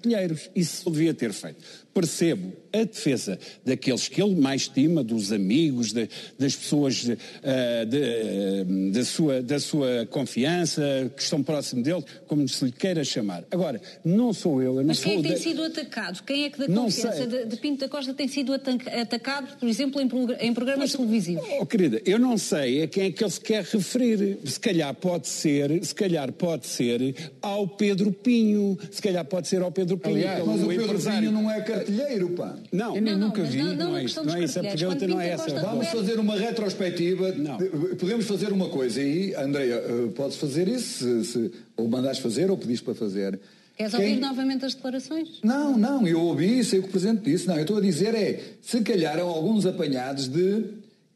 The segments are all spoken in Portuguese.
cartilheiros. Isso devia ter feito. Percebo a defesa daqueles que ele mais estima, dos amigos, das pessoas da sua confiança, que estão próximo dele, como se lhe queira chamar. Agora, não sou eu não Mas quem sou tem sido atacado? Quem é que da confiança de Pinto da Costa tem sido atacado, por exemplo, em programas televisivos? Oh, querida, eu não sei a quem é que ele se quer referir. Se calhar pode ser ao Pedro Pinho. Se calhar pode ser ao Pedro Pinho. Aliás, mas o Pedro Pinho não é cartilheiro, pá. Não, eu nunca vi. Não é isso. A pergunta não é essa. Vamos fazer uma retrospectiva. Não. Podemos fazer uma coisa aí, Andreia, podes fazer isso, ou mandares fazer, ou pedis para fazer. Queres ouvir novamente as declarações? Não, eu ouvi e sei o que o Presidente disse. Não, eu estou a dizer se calhar há alguns apanhados de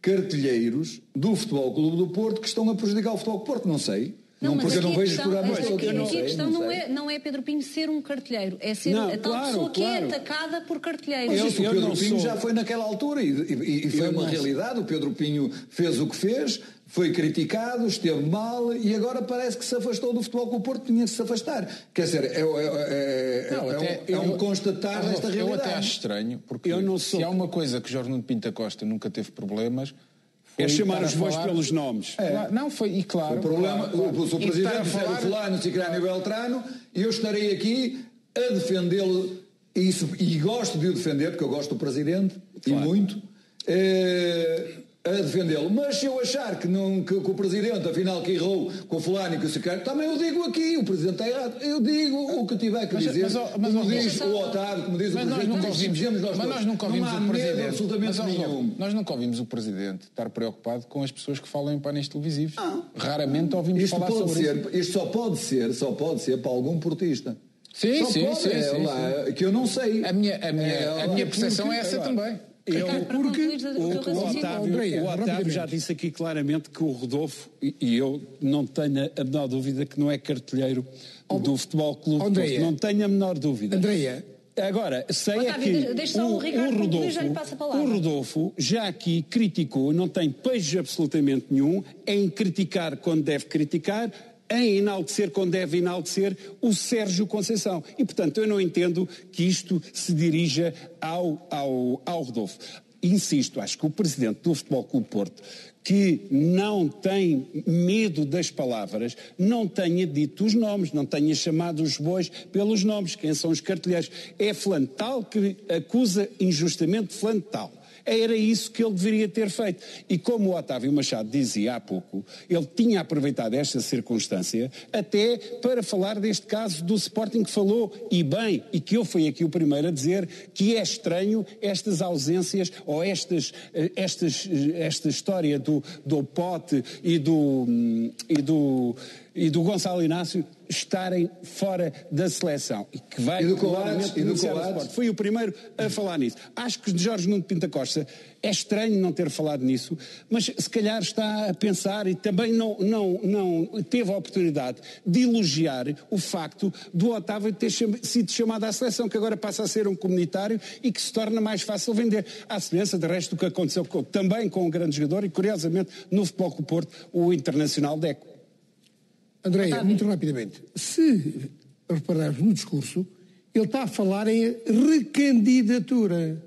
cartilheiros do Futebol Clube do Porto que estão a prejudicar o Futebol do Porto, não sei. Porque eu não vejo os programas todos. Aqui a questão não é Pedro Pinho ser um cartilheiro, é ser a tal pessoa que é atacada por cartilheiros. Mas o Pedro Pinho já foi naquela altura e foi uma realidade. O Pedro Pinho fez o que fez, foi criticado, esteve mal e agora parece que se afastou do Futebol Clube do Porto, tinha que se afastar. Quer dizer, é um constatar desta realidade. Eu até acho estranho, porque se há uma coisa que Jorge Nuno Pinto da Costa nunca teve problemas... É chamar os bois pelos nomes. Não, foi, e claro... O problema, o Presidente disser o fulano, Cicrano e Beltrano, e eu estarei aqui a defendê-lo, e gosto de o defender, porque eu gosto do Presidente, e muito, a defendê-lo. Mas se eu achar que o Presidente, afinal, que errou com o fulano e com o Cicrano, também eu digo aqui, o Presidente está errado. Eu digo o que tiver que dizer. Como diz o Otávio, como diz o Presidente, nós nunca ouvimos o Presidente. Absolutamente nenhum. Nós nunca ouvimos o Presidente estar preocupado com as pessoas que falam em painéis televisivos. Raramente ouvimos falar sobre isso. Isto só pode ser para algum portista. Sim. Que eu não sei. A minha percepção é essa também. O Otávio já disse aqui claramente que o Rodolfo, e eu não tenho a menor dúvida que não é cartilheiro do Futebol Clube do Porto. Não tenho a menor dúvida. Andreia. Agora, sei Otávio, que o Rodolfo já aqui criticou, não tem pejo absolutamente nenhum em criticar quando deve criticar, em enaltecer quando deve enaltecer o Sérgio Conceição. E, portanto, eu não entendo que isto se dirija ao Rodolfo. Insisto, acho que o Presidente do Futebol Clube Porto, que não tem medo das palavras, não tenha dito os nomes, não tenha chamado os bois pelos nomes, quem são os cartilheiros. É fulano tal que acusa injustamente fulano tal. Era isso que ele deveria ter feito. E como o Otávio Machado dizia há pouco, ele tinha aproveitado esta circunstância até para falar deste caso do Sporting, que falou, e bem, e que eu fui aqui o primeiro a dizer que é estranho estas ausências, ou esta história do Pote e do Gonçalo Inácio estarem fora da seleção e que vai claramente denunciar o Sport. Foi o primeiro a falar nisso. Acho que Jorge Nuno Pinto da Costa é estranho não ter falado nisso, mas se calhar está a pensar e também não teve a oportunidade de elogiar o facto do Otávio ter sido chamado à seleção, que agora passa a ser um comunitário e que se torna mais fácil vender. À semelhança de resto do que aconteceu também com um grande jogador e, curiosamente, no Futebol Clube do Porto, o Internacional Deco. Andreia, muito rapidamente, se repararmos no discurso, ele está a falar em recandidatura.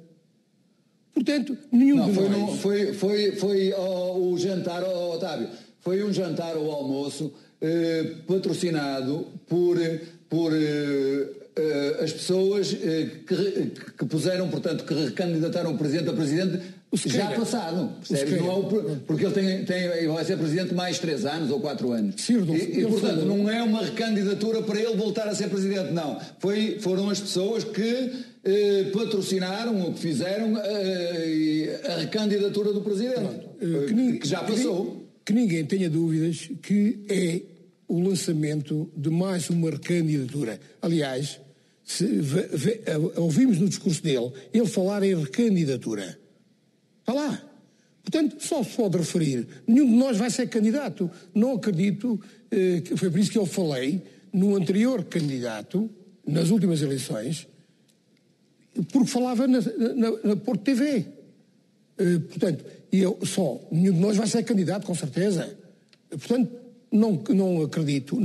Portanto, nenhum de nós... Foi o jantar, Otávio, foi um jantar ou almoço patrocinado por as pessoas que puseram, portanto, que recandidataram o Presidente a Presidente já passado, percebes? Porque ele vai ser Presidente mais 3 anos ou 4 anos. E portanto, não é uma recandidatura para ele voltar a ser Presidente, não. Foram as pessoas que patrocinaram ou que fizeram a recandidatura do Presidente, que já passou. Que ninguém tenha dúvidas que é o lançamento de mais uma recandidatura. Aliás, ouvimos no discurso dele ele falar em recandidatura. Está lá. Portanto, só se pode referir. Nenhum de nós vai ser candidato. Não acredito, foi por isso que eu falei no anterior candidato, nas últimas eleições, porque falava na Porto TV. Portanto, nenhum de nós vai ser candidato, com certeza. Portanto, não acredito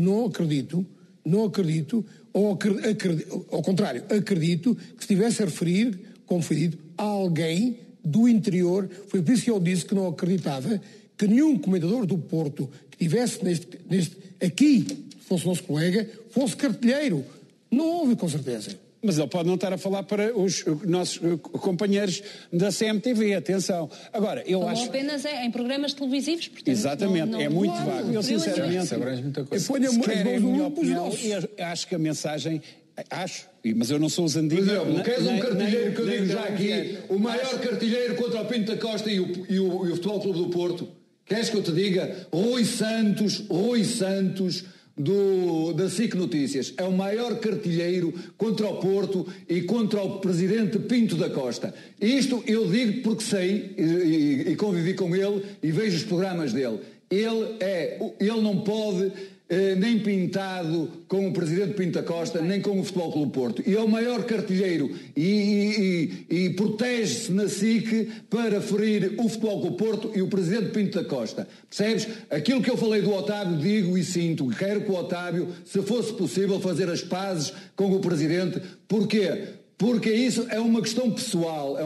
Ou ao contrário, acredito que estivesse a referir, como foi dito, a alguém do interior. Foi por isso que eu disse que não acreditava que nenhum comentador do Porto que estivesse aqui, fosse nosso colega, fosse cartilheiro. Não houve, com certeza. Mas ele pode não estar a falar para os nossos companheiros da CMTV, atenção. Agora, eu acho... apenas em programas televisivos, portanto... Exatamente, não é muito vago. Eu, sinceramente, se querem a minha opinião, eu acho que a mensagem... mas eu não sou o Zandiga. Por exemplo, queres um cartilheiro que eu digo já aqui, o maior cartilheiro contra o Pinto da Costa e o Futebol Clube do Porto? Queres que eu te diga? Rui Santos, da SIC Notícias, é o maior cartilheiro contra o Porto e contra o presidente Pinto da Costa. Isto eu digo porque sei e convivi com ele e vejo os programas dele. Ele não pode nem pintado com o presidente Pinto da Costa, nem com o Futebol Clube do Porto. E é o maior cartilheiro e protege-se na SIC para ferir o Futebol Clube do Porto e o presidente Pinto da Costa. Percebes? Aquilo que eu falei do Otávio, digo e sinto, quero que o Otávio, se fosse possível, fazer as pazes com o presidente. Porquê? Porque isso é uma questão pessoal,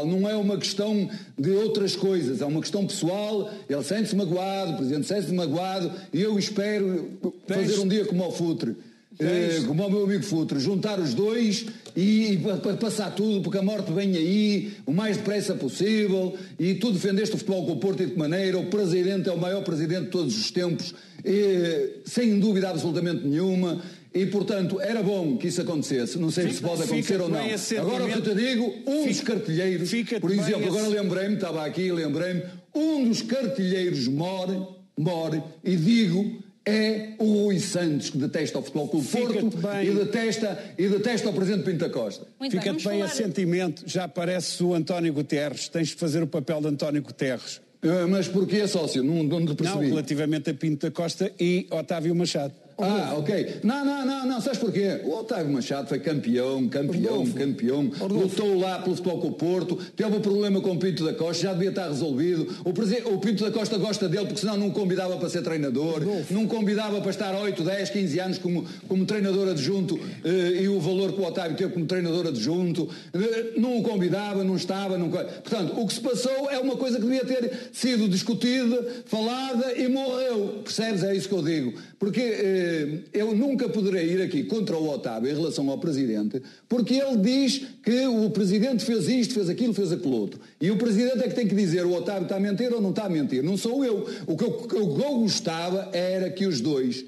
não é uma questão de outras coisas, é uma questão pessoal. Ele sente-se magoado, o presidente sente-se magoado, e eu espero fazer um dia como o Futre, como o meu amigo Futre, juntar os dois e passar tudo, porque a morte vem aí o mais depressa possível. E tu defendeste o Futebol Clube do Porto e de que maneira? O presidente é o maior presidente de todos os tempos, sem dúvida absolutamente nenhuma. E, portanto, era bom que isso acontecesse. Não sei se pode acontecer ou não. Agora, o que eu te digo, dos cartilheiros, por exemplo, agora lembrei-me, um dos cartilheiros mora, e digo, é o Rui Santos, que detesta o Futebol Clube do Porto e detesta o presidente Pinto da Costa. Fica-te bem a sentimento, já parece o António Guterres, tens de fazer o papel de António Guterres. Mas porquê, sócio? Não te percebi. Não, relativamente a Pinto da Costa e Otávio Machado. Ok. Não, sabes porquê? O Otávio Machado foi campeão, lutou lá pelo Futebol Clube do Porto, teve um problema com o Pinto da Costa, já devia estar resolvido. O Pinto da Costa gosta dele porque senão não o convidava para ser treinador, não convidava para estar 8, 10, 15 anos como treinador adjunto, e o valor que o Otávio teve como treinador adjunto, não o convidava, não estava. Portanto, o que se passou é uma coisa que devia ter sido discutida, falada e morreu. Percebes? É isso que eu digo. Porque eu nunca poderei ir aqui contra o Otávio em relação ao Presidente, porque ele diz que o Presidente fez isto, fez aquilo, fez aquilo outro. E o Presidente é que tem que dizer o Otávio está a mentir ou não está a mentir. Não sou eu. O que eu gostava era que os dois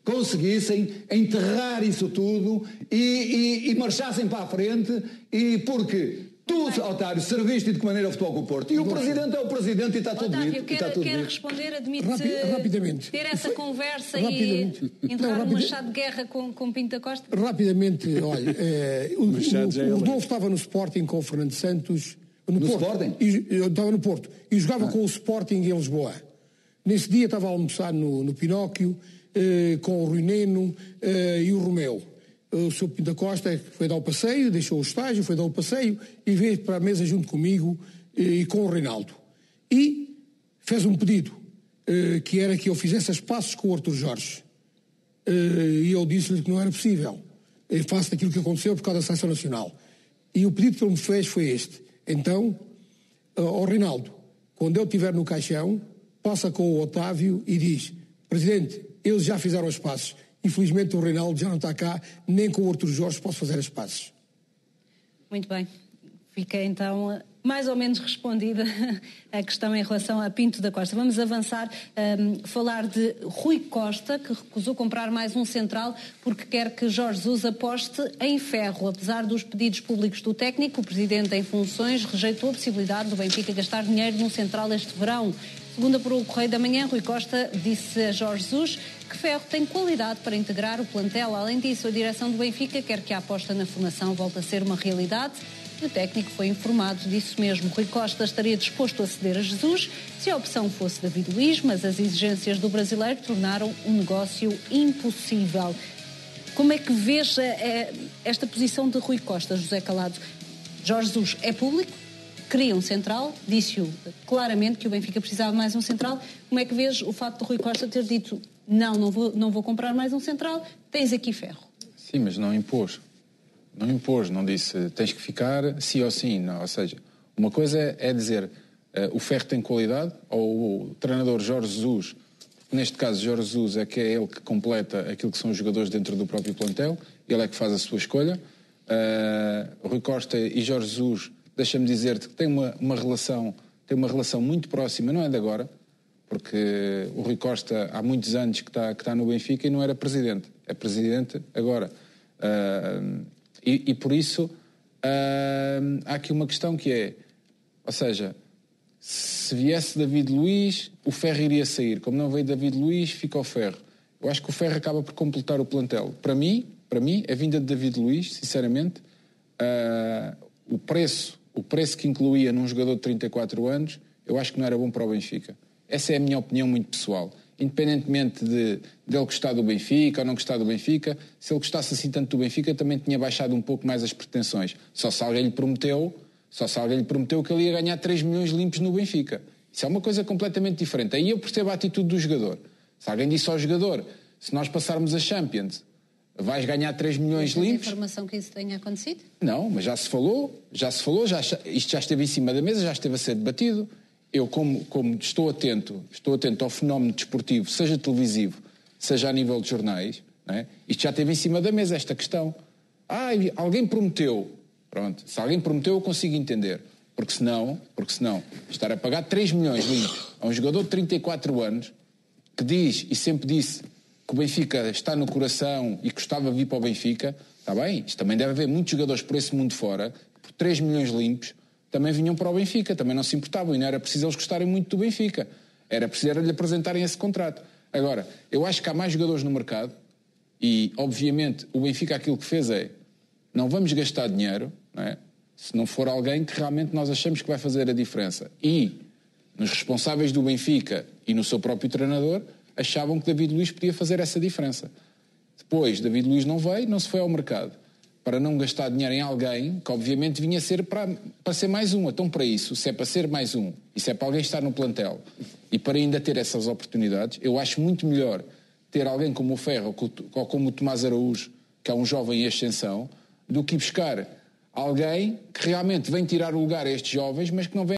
conseguissem enterrar isso tudo e marchassem para a frente, e porque... Tu, Otávio, serviste de que maneira o Futebol Clube do Porto? E o Presidente é o Presidente e está tudo dito. Otávio, quer responder, admite rapidamente. Ter essa conversa e entrar numa chá de guerra com Pinto da Costa? Rapidamente, olha, o Rodolfo estava no Sporting com o Fernando Santos. No Sporting? Eu estava no Porto e jogava com o Sporting em Lisboa. Nesse dia estava a almoçar no Pinóquio com o Rui Neno e o Romeu. O Sr. Pinto da Costa foi dar o passeio, deixou o estágio, foi dar o passeio e veio para a mesa junto comigo e com o Reinaldo. E fez um pedido, que era que eu fizesse as pazes com o Artur Jorge. E eu disse-lhe que não era possível. Eu faço aquilo que aconteceu por causa da Seleção Nacional. E o pedido que ele me fez foi este. Então, ao Reinaldo, quando eu estiver no caixão, passa com o Otávio e diz: Presidente, eles já fizeram as pazes. Infelizmente o Reinaldo já não está cá, nem com o Artur Jorge posso fazer as pazes. Muito bem. Fica então mais ou menos respondida a questão em relação a Pinto da Costa. Vamos avançar, falar de Rui Costa, que recusou comprar mais um central porque quer que Jorge Jesus aposte em Ferro. Apesar dos pedidos públicos do técnico, o presidente em funções rejeitou a possibilidade do Benfica gastar dinheiro num central este verão. Segunda por o Correio da Manhã, Rui Costa disse a Jorge Jesus que Ferro tem qualidade para integrar o plantel. Além disso, a direção do Benfica quer que a aposta na formação volte a ser uma realidade. E o técnico foi informado disso mesmo. Rui Costa estaria disposto a ceder a Jesus se a opção fosse David Luiz, mas as exigências do brasileiro tornaram um negócio impossível. Como é que vês esta posição de Rui Costa, José Calado? Jorge Jesus é público? queria um central, disse-o claramente que o Benfica precisava de mais um central. Como é que vês o facto de Rui Costa ter dito não vou comprar mais um central, tens aqui Ferro? Sim, mas não impôs. Não disse tens que ficar sim ou sim. Não. Ou seja, uma coisa é dizer o Ferro tem qualidade, ou o treinador Jorge Jesus, neste caso Jorge Jesus é que é ele que completa aquilo que são os jogadores dentro do próprio plantel, ele é que faz a sua escolha. Rui Costa e Jorge Jesus, deixa-me dizer-te que tem uma relação muito próxima, não é de agora, porque o Rui Costa há muitos anos que está no Benfica e não era presidente, é presidente agora. E por isso há aqui uma questão que é, ou seja, se viesse David Luiz, o Ferro iria sair. Como não veio David Luiz, fica o Ferro. Eu acho que o Ferro acaba por completar o plantel. Para mim, a vinda de David Luiz, sinceramente, o preço que incluía num jogador de 34 anos, eu acho que não era bom para o Benfica. Essa é a minha opinião muito pessoal. Independentemente de ele gostar do Benfica ou não gostar do Benfica, se ele gostasse assim tanto do Benfica, também tinha baixado um pouco mais as pretensões. Só se alguém lhe prometeu que ele ia ganhar 3 milhões limpos no Benfica. Isso é uma coisa completamente diferente. Aí eu percebo a atitude do jogador. Se alguém disse ao jogador, se nós passarmos a Champions, vais ganhar 3 milhões limpos... Tem informação que isso tenha acontecido? Não, mas já se falou, isto já esteve em cima da mesa, já esteve a ser debatido. Eu, como estou atento ao fenómeno desportivo, seja televisivo, seja a nível de jornais, não é? Isto já esteve em cima da mesa, esta questão. Alguém prometeu. Pronto, se alguém prometeu eu consigo entender. Porque senão, estar a pagar 3 milhões limpos a um jogador de 34 anos que diz e sempre disse que o Benfica está no coração e gostava de vir para o Benfica, está bem, isto também deve haver muitos jogadores por esse mundo fora, por 3 milhões limpos, também vinham para o Benfica, também não se importavam e não era preciso eles gostarem muito do Benfica, era preciso lhe apresentarem esse contrato. Agora, eu acho que há mais jogadores no mercado e, obviamente, o Benfica aquilo que fez é, não vamos gastar dinheiro, não é? Se não for alguém que realmente nós achamos que vai fazer a diferença. E nos responsáveis do Benfica e no seu próprio treinador achavam que David Luiz podia fazer essa diferença. Depois, David Luiz não veio, não se foi ao mercado. Para não gastar dinheiro em alguém que obviamente vinha ser para ser mais um. Então, para isso, se é para ser mais um e se é para alguém estar no plantel e para ainda ter essas oportunidades, eu acho muito melhor ter alguém como o Ferro ou como o Tomás Araújo, que é um jovem em ascensão, do que ir buscar alguém que realmente vem tirar o lugar a estes jovens, mas que não vem